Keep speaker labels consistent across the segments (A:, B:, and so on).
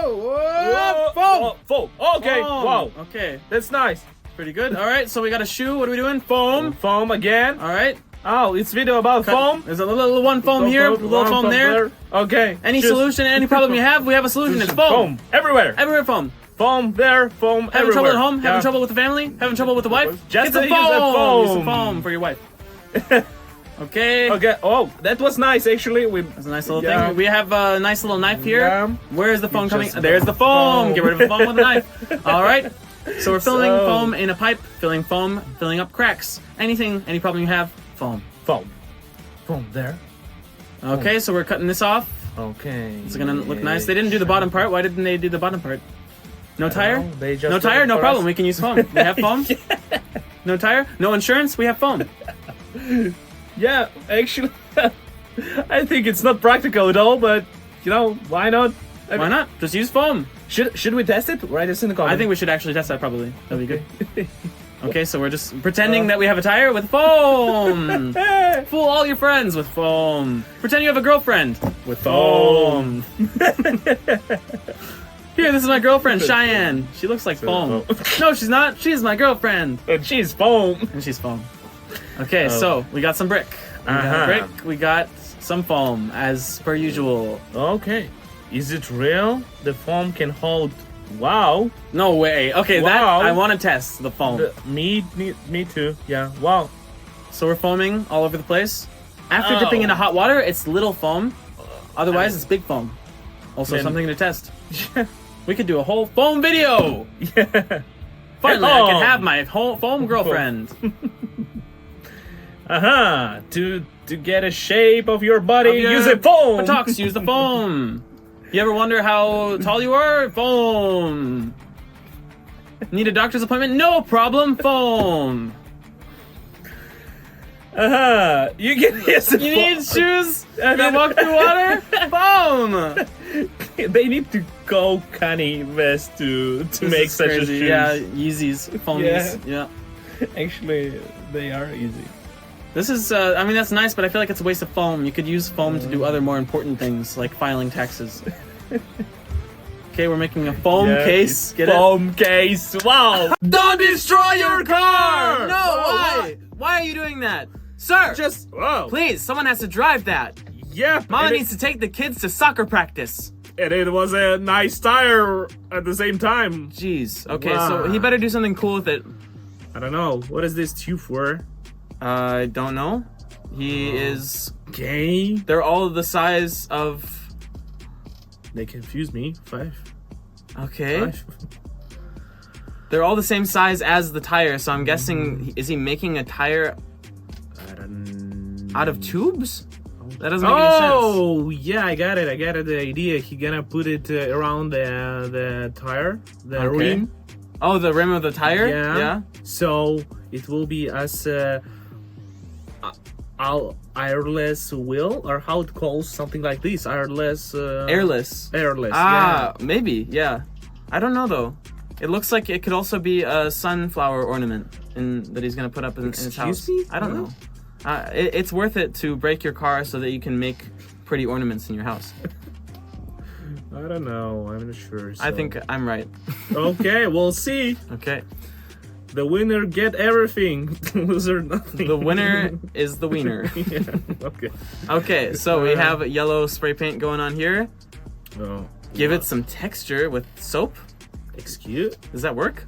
A: Whoa! Foam!
B: Foam. Okay.
A: Foam.
B: Wow.
A: Okay,
B: That's nice.
A: pretty good. All right, so we got a shoe. What are we doing? Foam.
B: Foam again.
A: All right.
B: Oh, it's video about foam.
A: There's a little one foam here, a little foam there.
B: Okay.
A: Any
B: Just
A: solution, any problem you have, we have a solution. It's foam.
B: Foam everywhere.
A: Everywhere foam.
B: Foam there. Foam
A: Having
B: everywhere.
A: trouble at home? Having
B: Yeah.
A: trouble with the family? Having trouble with the wife?
B: Just
A: Get some
B: use that
A: foam. Use
B: foam.
A: some foam for your wife. Okay.
B: Okay. Oh, that was nice actually.
A: That's a nice little
B: Yeah.
A: thing. We have a nice little knife here.
B: Yeah.
A: Where's the foam
B: It's
A: coming?
B: just
A: There's the foam.
B: foam.
A: Get rid of the foam with a knife. All right. So we're filling
B: So-
A: foam in a pipe, filling foam, filling up cracks. Anything, any problem you have, foam.
B: Foam. Foam there.
A: Okay, so we're cutting this off.
B: Okay.
A: It's gonna look nice. They didn't do the bottom part. Why didn't they do the bottom part? No tire?
B: know. They just
A: No
B: did
A: tire?
B: it
A: No
B: for
A: problem.
B: us.
A: We can use foam. We have foam. No tire? No insurance? We have foam.
B: Yeah, actually, I think it's not practical at all. But you know, why not?
A: Why not? Just use foam.
B: Should we test it? Write this in the comments.
A: I think we should actually test that probably. That'd be good. Okay, so we're just pretending that we have a tire with foam. Fool all your friends with foam. Pretend you have a girlfriend with foam. Here, this is my girlfriend, Cheyenne. She looks like foam. No, she's not. She's my girlfriend.
B: And she's foam.
A: And she's foam. Okay, so we got some brick. We got
B: Uh-huh.
A: brick. We got some foam, as per usual.
B: Okay. Is it real? The foam can hold. Wow.
A: No way. Okay, that
B: Wow.
A: I want to test the foam.
B: Me too. Yeah. Wow.
A: So we're foaming all over the place. After
B: Oh.
A: dipping into hot water, it's little foam. Otherwise, it's big foam. Also,
B: Man.
A: something to test. We could do a whole foam video.
B: Yeah.
A: Finally, I
B: Foam.
A: can have my whole foam girlfriend.
B: To get a shape of your body,
A: Of your
B: use a foam.
A: Buttocks, use the foam. You ever wonder how tall you are? Foam. Need a doctor's appointment? No problem. Foam.
B: You can use the
A: You need
B: foam.
A: shoes that walk through water? Foam.
B: They need to go Kanye West to
A: This
B: make
A: is
B: such
A: crazy.
B: a shoes.
A: Yeah, Yeezys, foamies. Yeah.
B: Actually, they are easy.
A: This is, I mean, that's nice, but I feel like it's a waste of foam. You could use foam to do other more important things, like filing taxes. Okay, we're making a foam case. Get
B: foam case. Wow.
A: Don't destroy your car! No,
B: Whoa,
A: why? Why are you doing that? Sir!
B: Just whoa.
A: Please, someone has to drive that.
B: Yeah.
A: Mama
B: and
A: needs to take the kids to soccer practice.
B: it was a nice tire at the same time.
A: Jeez. Okay,
B: Wow.
A: so he better do something cool with it.
B: I don't know. What is this tube for?
A: I don't know. He is.
B: Gay.
A: They're all the size of.
B: They confuse me. Five.
A: Okay.
B: Five.
A: They're all the same size as the tire, so I'm guessing. Is he making a tire
B: I don't.
A: out of tubes? That doesn't make any sense.
B: Oh yeah, I got it. The idea. He gonna put it around the tire, the
A: Okay.
B: rim.
A: Oh, the rim of the tire?
B: Yeah. So it will be as airless wheel, or how it calls something like this, airless.
A: Airless.
B: Airless.
A: Ah, maybe, yeah. I don't know though. It looks like it could also be a sunflower ornament that he's gonna put up in his house.
B: Excuse me?
A: I don't
B: What?
A: know. It's worth it to break your car so that you can make pretty ornaments in your house.
B: I don't know. I'm not sure.
A: I
B: so-
A: think I'm right.
B: Okay, we'll see.
A: Okay.
B: The winner get everything. Loser nothing.
A: The winner is the wiener.
B: Yeah. Okay.
A: Okay, so we have yellow spray paint going on here.
B: Oh.
A: Give it some texture with soap.
B: Excuse.
A: Does that work?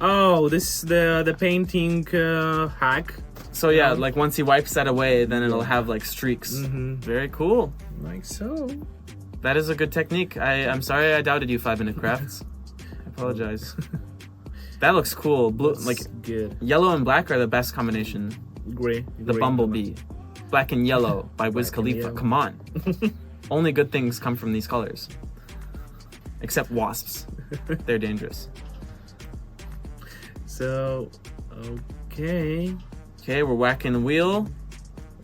B: Oh, this is the painting hack.
A: So yeah, like once he wipes that away, then it'll have like streaks.
B: Mhm.
A: Very cool.
B: Like so.
A: That is a good technique. I'm sorry I doubted you, 5 Minute Crafts. I apologize. That looks cool. Blue, like
B: Good.
A: yellow and black are the best combination.
B: Gray.
A: The Bumblebee, Black and Yellow by Wiz
B: Black and
A: Khalifa.
B: yellow.
A: Come on. Only good things come from these colors. Except wasps. They're dangerous.
B: So, okay.
A: Okay, we're whacking the wheel.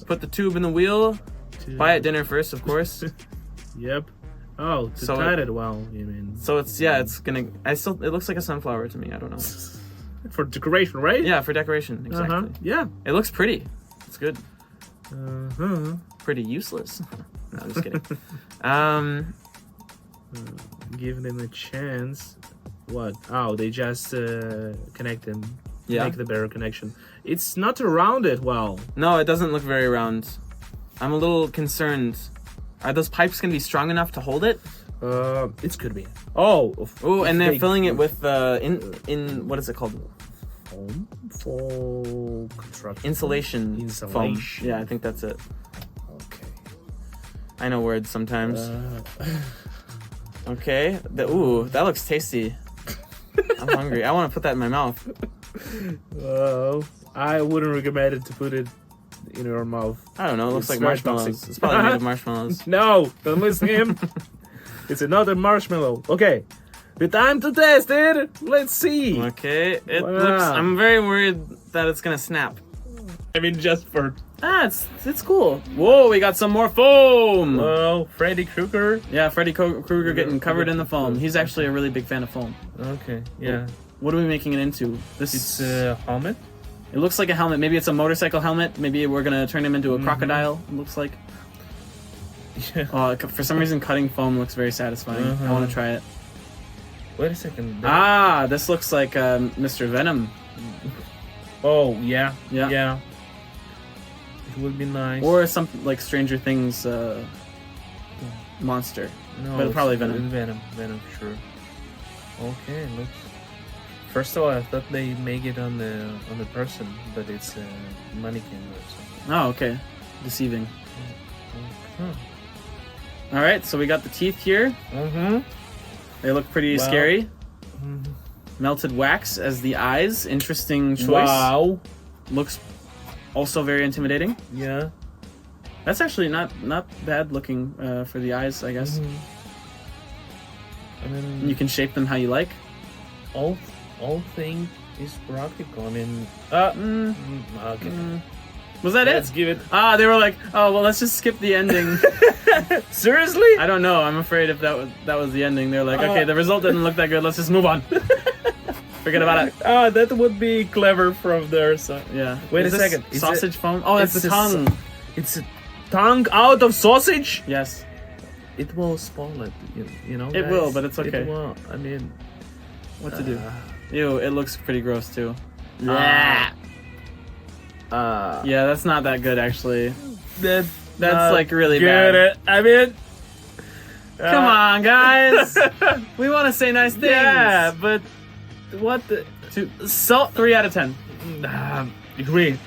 A: Put the tube in the wheel. Buy at dinner first, of course.
B: Yep. Oh, to
A: So
B: tie it well, you mean.
A: So it's it's gonna. It looks like a sunflower to me. I don't know.
B: For decoration, right?
A: Yeah, for decoration, exactly.
B: Uh-huh. Yeah.
A: It looks pretty. It's good.
B: Uh-huh.
A: Pretty useless. No, I'm just kidding. um,
B: Give them a chance. What? Oh, they just connect them.
A: Yeah.
B: Make the better connection. It's not rounded well.
A: no, it doesn't look very round. I'm a little concerned. Are those pipes gonna be strong enough to hold it?
B: It could be. Oh.
A: Oh, and they're
B: they-
A: filling it with in what is it called?
B: Foam? For construction.
A: Insulation. Foam.
B: Insulation.
A: Yeah, I think that's it.
B: Okay.
A: I know words sometimes.
B: Uh,
A: Okay. Ooh, that looks tasty. I'm hungry. I want to put that in my mouth.
B: well, I wouldn't recommend it to put it in your mouth.
A: I don't know. It looks
B: It's
A: like
B: very
A: marshmallows.
B: toxic.
A: It's probably made of marshmallows.
B: No, don't listen to him. It's another marshmallow. Okay. The time to test it. Let's see.
A: Okay. It
B: Wow.
A: looks. I'm very worried that it's gonna snap.
B: I mean, just for.
A: Ah, it's cool. Whoa, we got some more foam.
B: Oh, Freddy Krueger.
A: Yeah, Freddy Krueger getting covered in the foam. He's actually a really big fan of foam.
B: Okay, yeah.
A: What are we making it into? This
B: It's a helmet.
A: It looks like a helmet. Maybe it's a motorcycle helmet. Maybe we're gonna turn him into a crocodile. It looks like.
B: Yeah.
A: For some reason, cutting foam looks very satisfying. I want to try it.
B: Wait a second.
A: Ah, this looks like Mr. Venom.
B: Oh, yeah.
A: Yeah.
B: Yeah. It would be nice.
A: Or something like Stranger Things monster.
B: no,
A: but
B: it's
A: probably Venom.
B: Venom, sure. Okay, looks. First of all, I thought they make it on the person, but it's a mannequin or something.
A: Oh, okay. Deceiving.
B: Huh.
A: All right, so we got the teeth here.
B: Mm-hmm.
A: They look pretty
B: Wow.
A: scary. Melted wax as the eyes. Interesting choice.
B: Wow.
A: Looks also very intimidating.
B: Yeah.
A: That's actually not bad looking for the eyes, I guess.
B: I mean,
A: You can shape them how you like.
B: all thing is practical. I mean, okay.
A: Was that
B: Let's
A: it?
B: give it.
A: Ah, they were like, oh well, let's just skip the ending.
B: Seriously?
A: I don't know. I'm afraid if that was the ending. They're like, okay, the result didn't look that good. Let's just move on. Forget about it.
B: Ah, that would be clever from their side.
A: Yeah.
B: Wait
A: Is
B: a
A: this
B: second. Is
A: Sausage foam. Oh, that's
B: it's
A: the
B: a
A: tongue.
B: It's a tongue out of sausage.
A: Yes.
B: It will spoil it. You know.
A: It
B: guys.
A: will, but it's okay.
B: It will. I mean,
A: What to do? Ew, it looks pretty gross too.
B: Yeah.
A: Yeah, that's not that good actually.
B: That's
A: That's like really
B: good.
A: bad.
B: I mean,
A: Come on, guys. We want to say nice things.
B: Yeah, but what the?
A: So 3 out of 10.
B: Agree.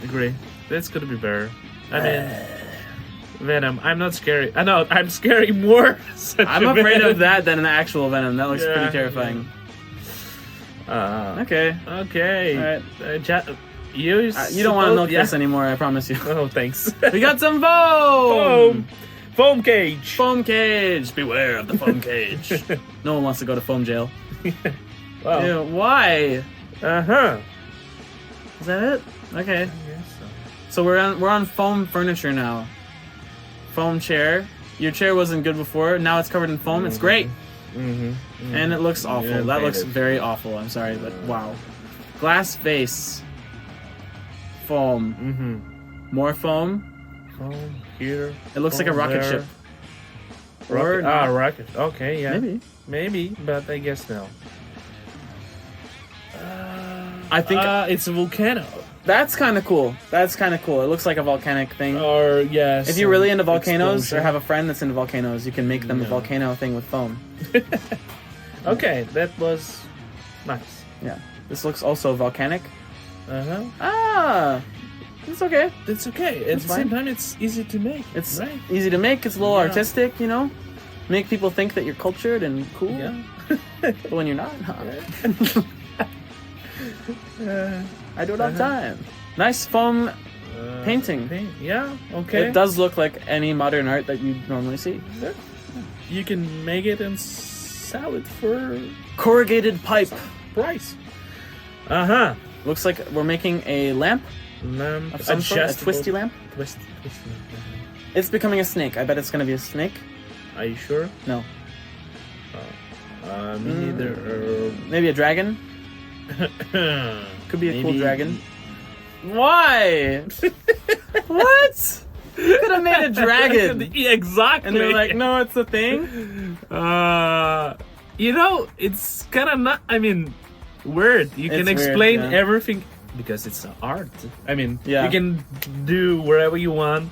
B: Agree. That's gonna be better. I mean, Venom. I'm not scary. I know. I'm scary more.
A: I'm afraid of that than the actual Venom. That looks
B: Yeah,
A: pretty terrifying. Okay.
B: Okay.
A: All right.
B: You
A: You don't want to milk this anymore, I promise you.
B: Oh, thanks.
A: We got some foam!
B: Foam cage.
A: Foam cage! Beware of the foam cage. No one wants to go to foam jail.
B: Wow.
A: Ew, why?
B: Uh-huh.
A: Is that it? Okay. So we're on foam furniture now. Foam chair. Your chair wasn't good before. Now it's covered in foam. It's great.
B: Mm-hmm.
A: And it looks awful.
B: Yeah,
A: that looks
B: faded.
A: very awful. I'm sorry, but wow. Glass vase. Foam.
B: Mm-hmm.
A: More foam.
B: Foam here.
A: It looks like a
B: foam
A: rocket
B: there.
A: ship. Or
B: Rocket. Rocket. Okay, yeah.
A: Maybe.
B: But I guess no.
A: I think
B: it's a volcano.
A: that's kind of cool. That's kind of cool. It looks like a volcanic thing.
B: Or yes.
A: If you're really into volcanoes
B: explosion.
A: or have a friend that's into volcanoes, you can make them a
B: No.
A: volcano thing with foam.
B: Okay, that was nice.
A: Yeah. This looks also volcanic.
B: Uh-huh.
A: Ah! It's okay.
B: That's okay. At
A: It's
B: the same
A: fine.
B: time, it's easy to make.
A: It's
B: right.
A: easy to make. It's a little
B: Yeah.
A: artistic, you know? Make people think that you're cultured and cool.
B: Yeah.
A: But when you're not, huh? I do it all the time. Nice foam painting.
B: Yeah. Okay.
A: It does look like any modern art that you normally see.
B: You can make it and sell it for
A: Corrugated pipe.
B: price. Uh-huh.
A: Looks like we're making a lamp
B: Lamp.
A: of some sort, a twisty lamp.
B: Twisty.
A: It's becoming a snake. I bet it's gonna be a snake.
B: Are you sure?
A: No.
B: Me neither.
A: Maybe a dragon. Could be a cool
B: Maybe-
A: dragon. Why? What? Could have made a dragon.
B: Exactly.
A: And they're like, no, it's a thing.
B: You know, it's kind of not. I mean, weird. You can
A: It's weird,
B: explain
A: yeah.
B: everything because it's art. I mean,
A: Yeah.
B: you can do wherever you want.